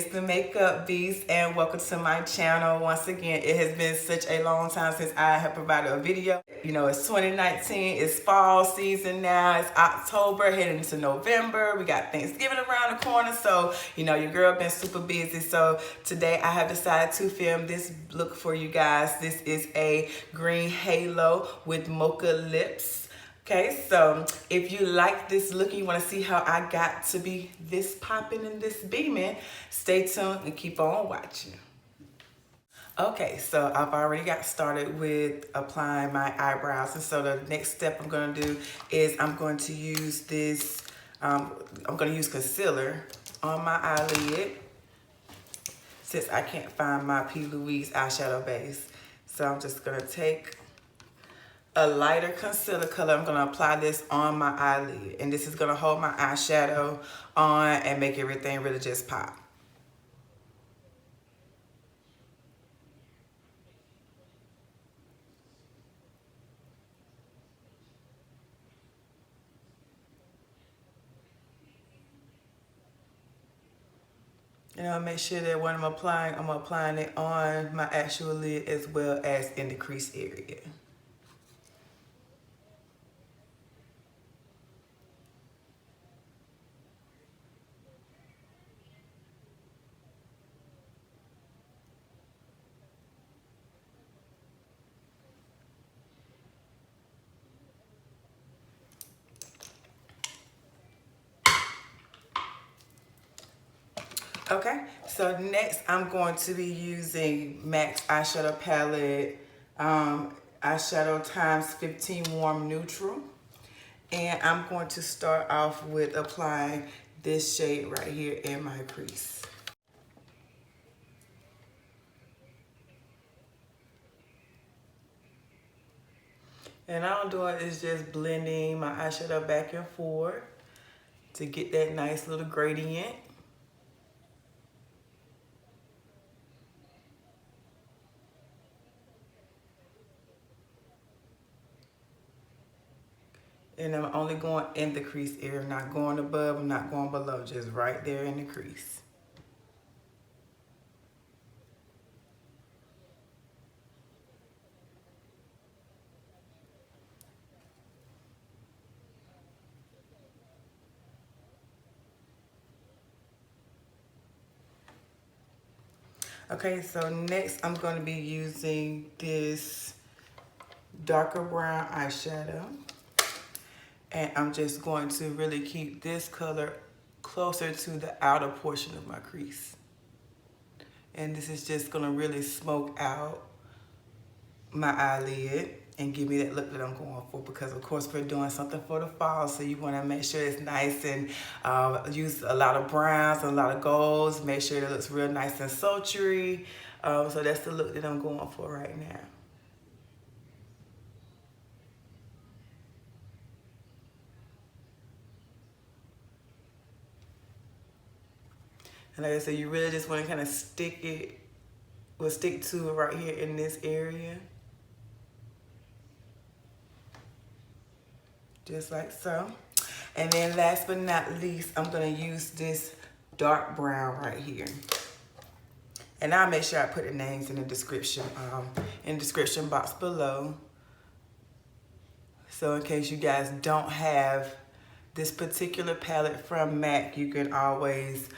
It's the Makeup Beast, and welcome to my channel. Once again, it has been such a long time since I have provided a video. You know, it's 2019, it's fall season now, it's October, heading into November. We got Thanksgiving around the corner, so you know, your girl been super busy. So today I have decided to film this look for you guys. This is a green halo with mocha lips. Okay, so if you like this look and you want to see how I got to be this popping and this beaming, stay tuned and keep on watching. Okay, so I've already got started with applying my eyebrows, and so the next step I'm going to do is I'm going to use this, I'm going to use concealer on my eyelid since I can't find my P. Louise eyeshadow base. So I'm just going to take a lighter concealer color. I'm going to apply this on my eyelid, and this is going to hold my eyeshadow on and make everything really just pop. And I'll make sure that when I'm applying it on my actual lid as well as in the crease area. Okay, so next I'm going to be using MAC's eyeshadow palette, eyeshadow times 15 warm neutral. And I'm going to start off with applying this shade right here in my crease. And all I'm doing is just blending my eyeshadow back and forth to get that nice little gradient. And I'm only going in the crease area. I'm not going above, I'm not going below, just right there in the crease. Okay, so next I'm going to be using this darker brown eyeshadow. And I'm just going to really keep this color closer to the outer portion of my crease. And this is just gonna really smoke out my eyelid and give me that look that I'm going for, because of course we're doing something for the fall, so you wanna make sure it's nice and use a lot of browns and a lot of golds, make sure it looks real nice and sultry. So that's the look that I'm going for right now. And like I said, you really just want to kind of stick to it right here in this area. Just like so. And then last but not least, I'm going to use this dark brown right here. And I'll make sure I put the names in the description box below. So in case you guys don't have this particular palette from MAC, you can always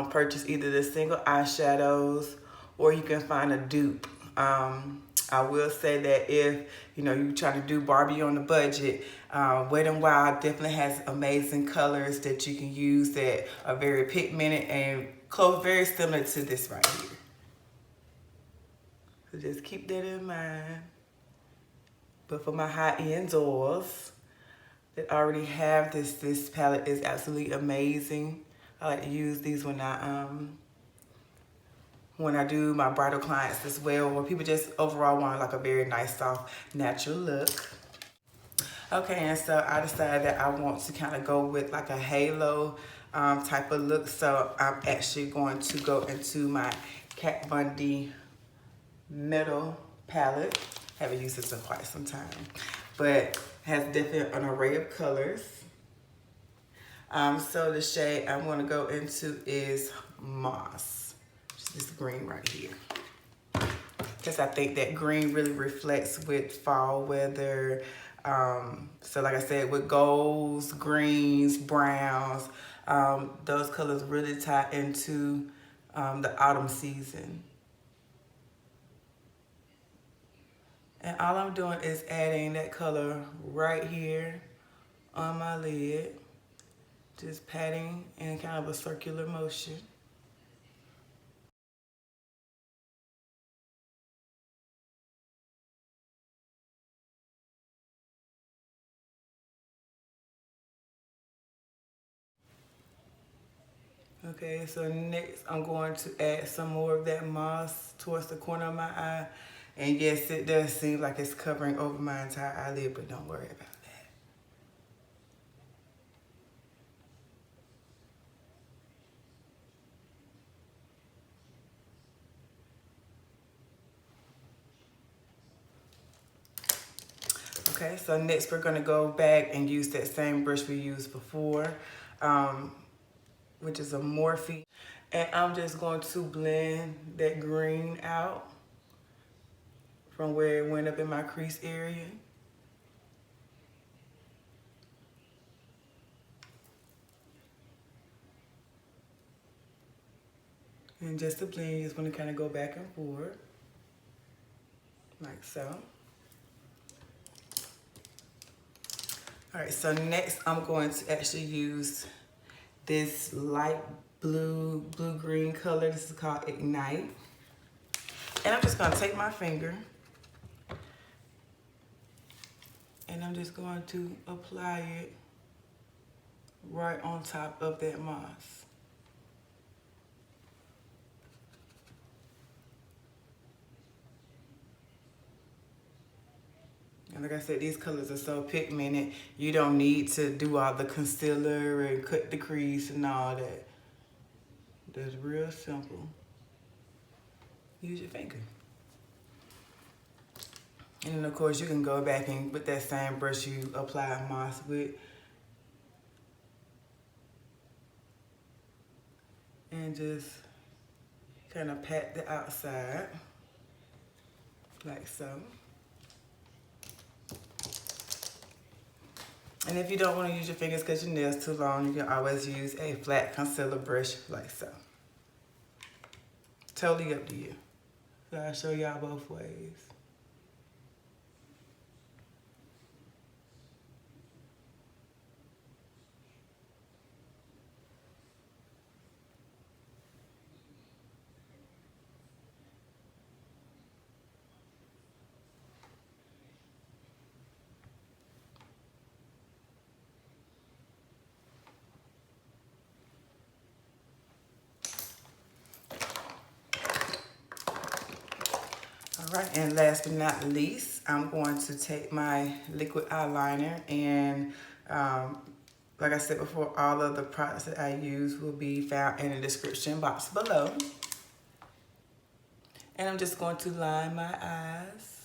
purchase either the single eyeshadows or you can find a dupe. I will say that if you know you're trying to do Barbie on the budget, Wet n Wild definitely has amazing colors that you can use that are very pigmented and close, very similar to this right here. So just keep that in mind. But for my high-end oils that already have this palette is absolutely amazing. I like to use these when I do my bridal clients as well, or people just overall want like a very nice, soft, natural look. Okay, and so I decided that I want to kind of go with like a halo type of look. So I'm actually going to go into my Kat Von D Metal palette. Haven't used this in quite some time, but has definitely an array of colors. So the shade I'm going to go into is Moss. this green right here. Because I think that green really reflects with fall weather. So like I said, with golds, greens, browns, those colors really tie into the autumn season. And all I'm doing is adding that color right here on my lid. Just patting in kind of a circular motion. Okay, so next I'm going to add some more of that moss towards the corner of my eye. And yes, it does seem like it's covering over my entire eyelid, but don't worry about that. Okay, so next we're gonna go back and use that same brush we used before, which is a Morphe. And I'm just going to blend that green out from where it went up in my crease area. And just to blend, you just want to kind of go back and forth, like so. All right, so next I'm going to actually use this light blue-green color. This is called Ignite. And I'm just gonna take my finger and I'm just going to apply it right on top of that moss. And like I said, these colors are so pigmented, you don't need to do all the concealer and cut the crease and all that. That's real simple. Use your finger. And then of course you can go back and with that same brush you apply moss with. And just kind of pat the outside, like so. And if you don't want to use your fingers because your nail's too long, you can always use a flat concealer brush like so. Totally up to you. So I'll show y'all both ways. All right, and last but not least, I'm going to take my liquid eyeliner and like I said before, all of the products that I use will be found in the description box below. And I'm just going to line my eyes.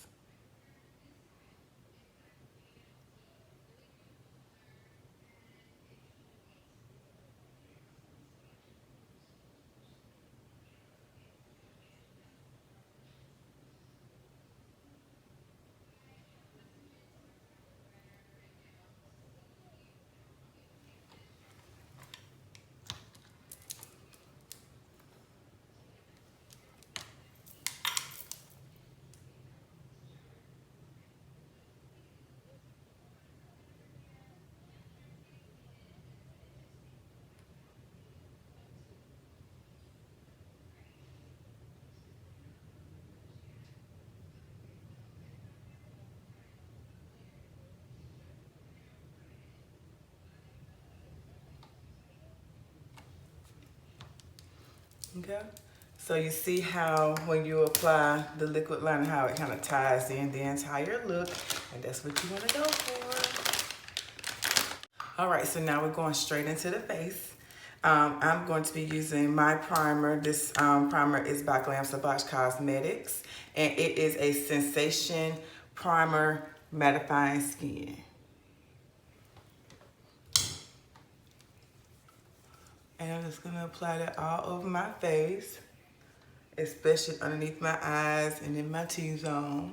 Okay, so you see how when you apply the liquid liner, how it kind of ties in the entire look, and that's what you want to go for. All right, so now we're going straight into the face. I'm going to be using my primer. This primer is by Glam Sauvage Cosmetics, and it is a Sensation Primer Mattifying Skin. And I'm just gonna apply that all over my face. especially underneath my eyes and in my T-zone.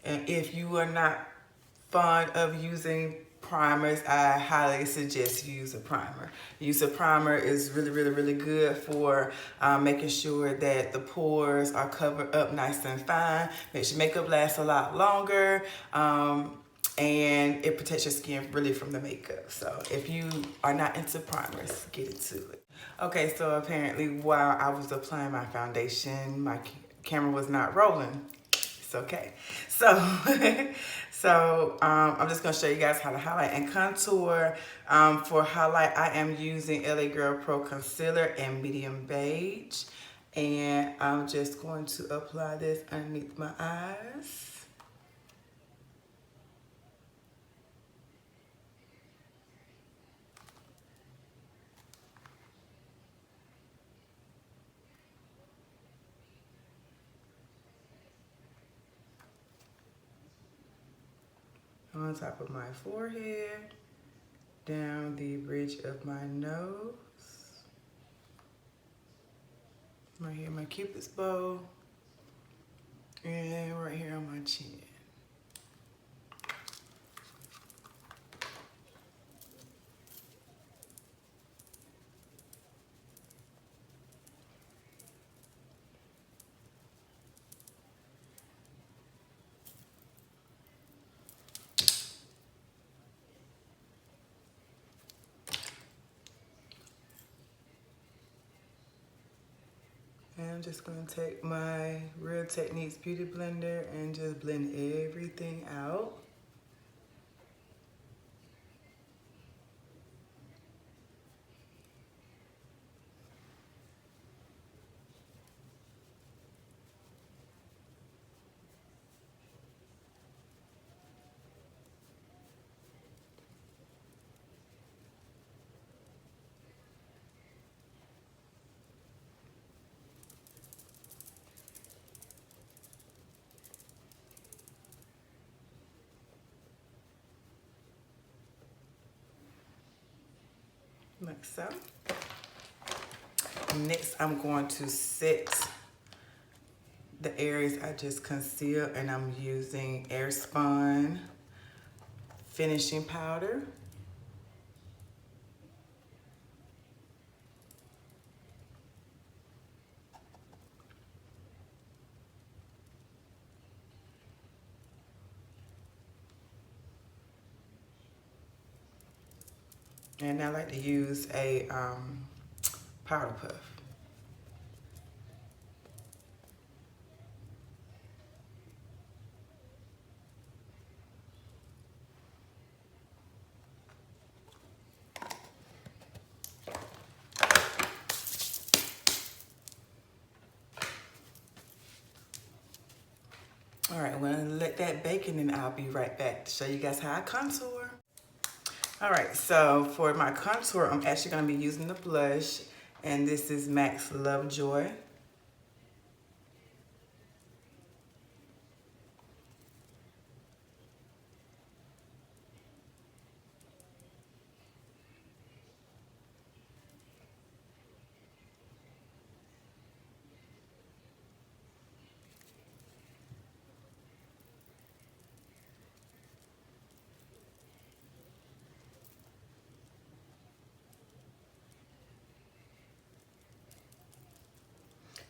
And if you are not fond of using primers, I highly suggest you use a primer. Use a primer is really good for making sure that the pores are covered up nice and fine. Makes your makeup last a lot longer. And it protects your skin really from the makeup. So if you are not into primers, get into it. Okay, so apparently while I was applying my foundation, my camera was not rolling. It's okay. So, I'm just gonna show you guys how to highlight and contour. For highlight, I am using LA Girl Pro Concealer in medium beige. And I'm just going to apply this underneath my eyes. On top of my forehead, down the bridge of my nose, right here my cupid's bow, and right here on my chin. And I'm just going to take my Real Techniques Beauty Blender and just blend everything out. Like so. Next, I'm going to set the areas I just concealed, and I'm using Airspun finishing powder. And I like to use a powder puff. All right, I'm gonna let that bake and then I'll be right back to show you guys how I contour. All right, so for my contour, I'm actually gonna be using the blush, and this is MAC's Lovejoy.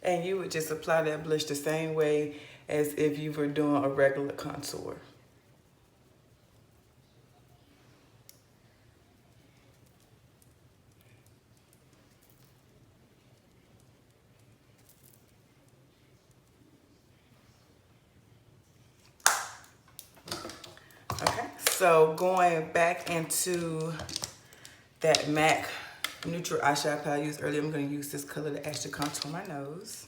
And you would just apply that blush the same way as if you were doing a regular contour. Okay, so going back into that MAC neutral eyeshadow palette I used earlier, I'm going to use this color to actually contour my nose.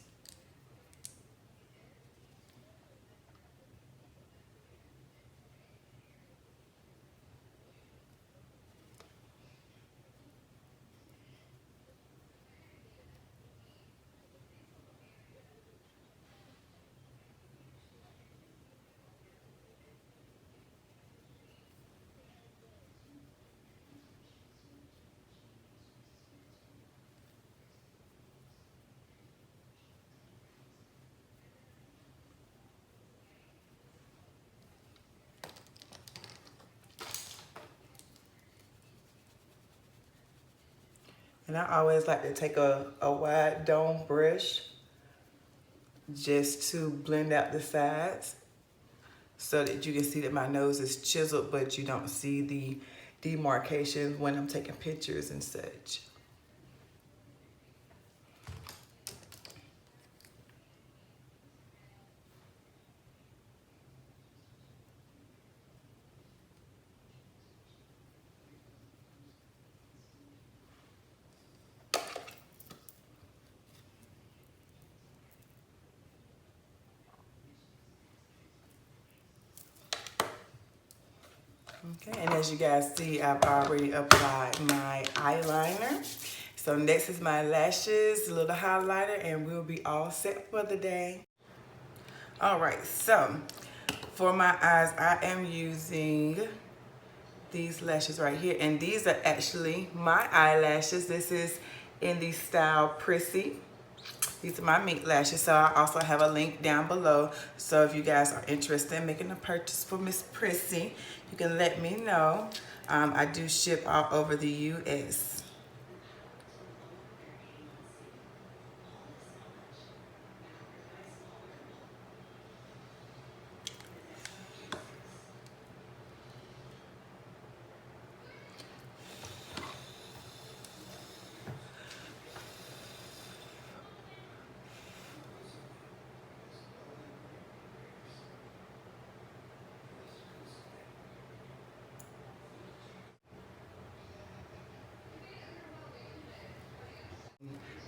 And I always like to take a wide dome brush just to blend out the sides so that you can see that my nose is chiseled, but you don't see the demarcations when I'm taking pictures and such. Okay, and as you guys see, I've already applied my eyeliner. So next is my lashes, a little highlighter, and we'll be all set for the day. All right, so for my eyes, I am using these lashes right here, and these are actually my eyelashes. This is in the style Prissy. These are my mink lashes, so I also have a link down below. So if you guys are interested in making a purchase for Miss Prissy, you can let me know. I do ship all over the US.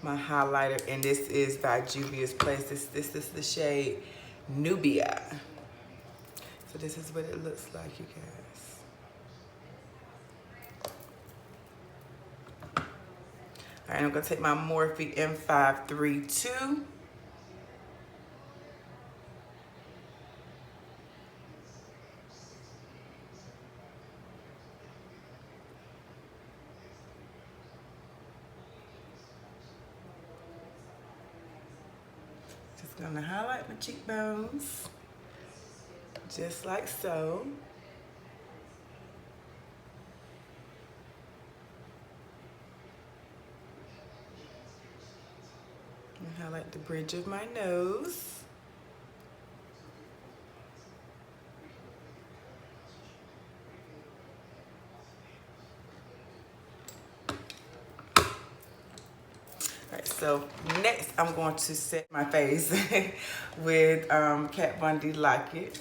My highlighter, and this is by Juvia's Place. This is the shade Nubia. So this is what it looks like, you guys. All right, I'm gonna take my Morphe M532. Just gonna highlight my cheekbones, just like so. And highlight the bridge of my nose. Alright, so next I'm going to set my face with Kat Von D Lock It.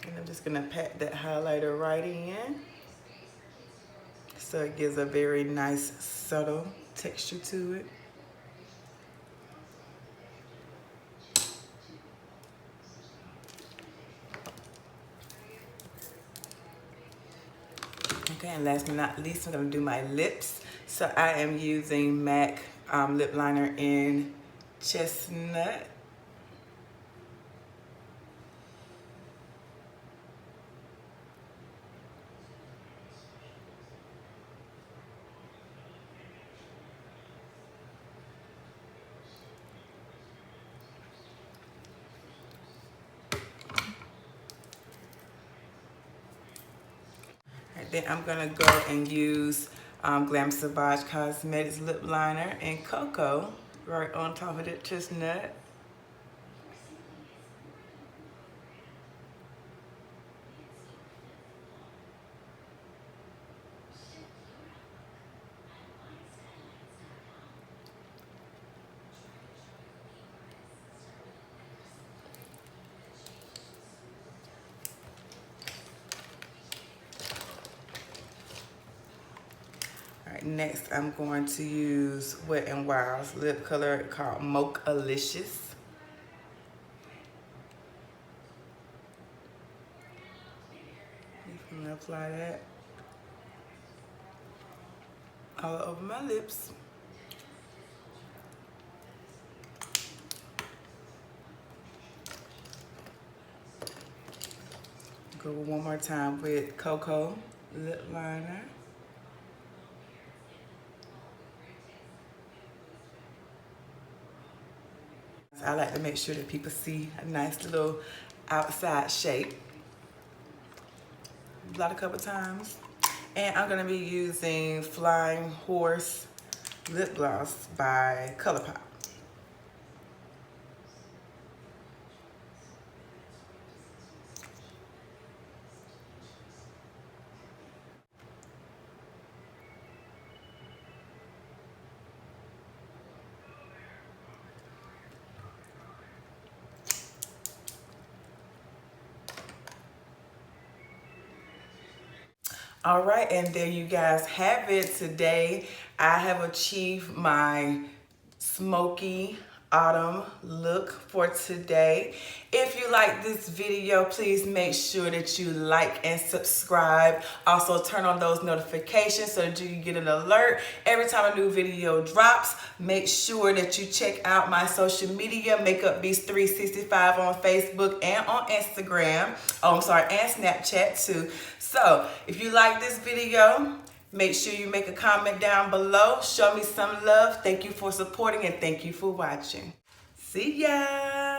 And I'm just gonna pat that highlighter right in, so it gives a very nice subtle texture to it. Okay, and last but not least, I'm gonna do my lips. So I am using MAC lip liner in Chestnut. Then I'm gonna go and use Glam Sauvage Cosmetics lip liner in Cocoa right on top of that chestnut. Next, I'm going to use Wet n Wild's lip color called Mocha-licious. I'm gonna apply that all over my lips. Go one more time with Cocoa lip liner. I like to make sure that people see a nice little outside shape. Blot a couple times. And I'm gonna be using Flying Horse lip gloss by ColourPop. All right, and there you guys have it. Today I have achieved my smoky autumn look for today. If you like this video, please make sure that you like and subscribe. Also turn on those notifications so that you can get an alert every time a new video drops. Make sure that you check out my social media, Makeup Beast 365 on Facebook and on Instagram. Oh, I'm sorry, and Snapchat too. So if you like this video, make sure you make a comment down below. Show me some love. Thank you for supporting and thank you for watching. See ya.